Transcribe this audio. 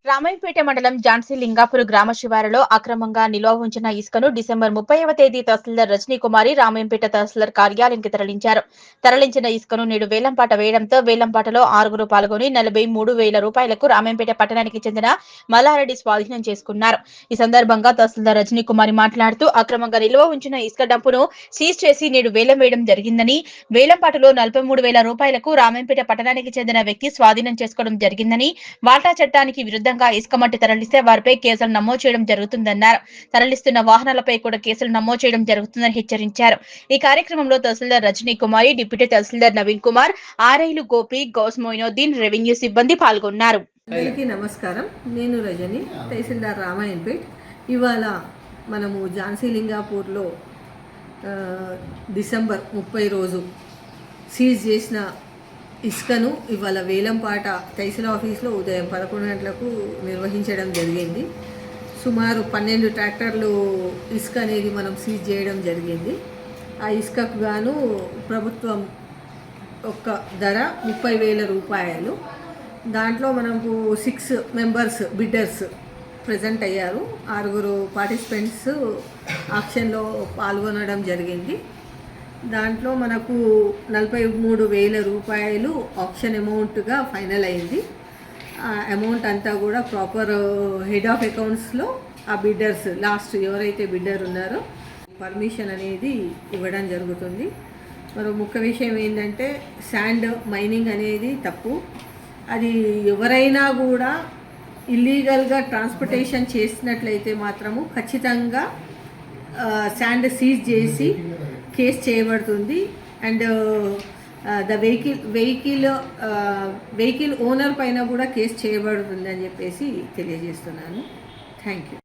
రామాయంపేట మండలం ఝాన్సీ లింగాపూర్ గ్రామ శివారులో అక్రమంగా నిల్వ ఉంచిన ఇసుకను డిసెంబర్ 30వ తేదీ తహసీల్దార్ రజనీ కుమారి రామాయంపేట తహసీల్దార్ కార్యాలయానికి తరలించారు. తరలించిన ఇసుకను నేడు వేలంపాట వేయడంతో వేలంపాటలో 6 పాల్గొని 43,000 రూపాయలకు రామాయంపేట పట్టణానికి చెందిన మల్లారెడ్డి స్వాధీనం చేసుకున్నారు. ఈ సందర్భంగా తహసీల్దార్ రజనీ కుమారి మాట్లాడుతూ అక్రమంగా నిల్వ ఉంచిన ఇసుక డంపును సీజ్ చేసి నేడు వేలం వేయడం జరిగిందని, వేలంపాటలో 43,000 రూపాయలకు రామాయంపేట పట్టణానికి చెందిన వ్యక్తి స్వాధీనం చేసుకోవడం జరిగిందని, వాటా చట్టానికి విరుద్ధంగా ఇసుక మట్టి తరలిస్తే వారిపై కేసులు నమోదు చేయడం జరుగుతుందన్నారు. తరలిస్తున్న వాహనాలపై కూడా కేసులు నమోదు చేయడం జరుగుతుందని హెచ్చరించారు. ఈ కార్యక్రమంలో తహసీల్దార్ రజనీ కుమారి, డిప్యూటీ తహసీల్దార్ నవీన్ కుమార్, ఆర్ఐలు గోపి, గౌస్ మొయినుద్దీన్, రెవెన్యూ సిబ్బంది పాల్గొన్నారు. అందరికీ నమస్కారం. నేను రజని, తహసీల్దార్ రామాయంపేట్. ఇవాళ మనము ఝాన్సీ లింగాపూర్లో డిసెంబర్ 30 రోజు సీజ్ చేసిన ఇసుకను ఇవాళ వేలంపాట తహసీల్ ఆఫీస్లో ఉదయం 11 గంటలకు నిర్వహించడం జరిగింది. సుమారు 12 ట్రాక్టర్లు ఇసుక అనేది మనం సీజ్ చేయడం జరిగింది. ఆ ఇసుకకు గాను ప్రభుత్వం ఒక ధర 30,000 రూపాయలు. దాంట్లో మనకు 6 మెంబర్స్ బిడ్డర్స్ ప్రజెంట్ అయ్యారు. 6 పార్టిసిపెంట్స్ ఆక్షన్లో పాల్గొనడం జరిగింది. దాంట్లో మనకు 43,000 రూపాయలు ఆప్షన్ అమౌంట్గా ఫైనల్ అయింది. ఆ అమౌంట్ అంతా కూడా ప్రాపర్ హెడ్ ఆఫ్ అకౌంట్స్లో ఆ బిడ్డర్స్ లాస్ట్ ఎవరైతే బిడ్డర్ ఉన్నారో పర్మిషన్ అనేది ఇవ్వడం జరుగుతుంది. మరో ముఖ్య విషయం ఏంటంటే శాండ్ మైనింగ్ అనేది తప్పు. అది ఎవరైనా కూడా ఇల్లీగల్గా ట్రాన్స్పోర్టేషన్ చేసినట్లయితే మాత్రము ఖచ్చితంగా శాండ్ సీజ్ చేసి కేసు చేయబడుతుంది. అండ్ ద వెహికల్ ఓనర్ పైన కూడా కేసు చేయబడుతుంది అని చెప్పేసి తెలియజేస్తున్నాను. Thank you.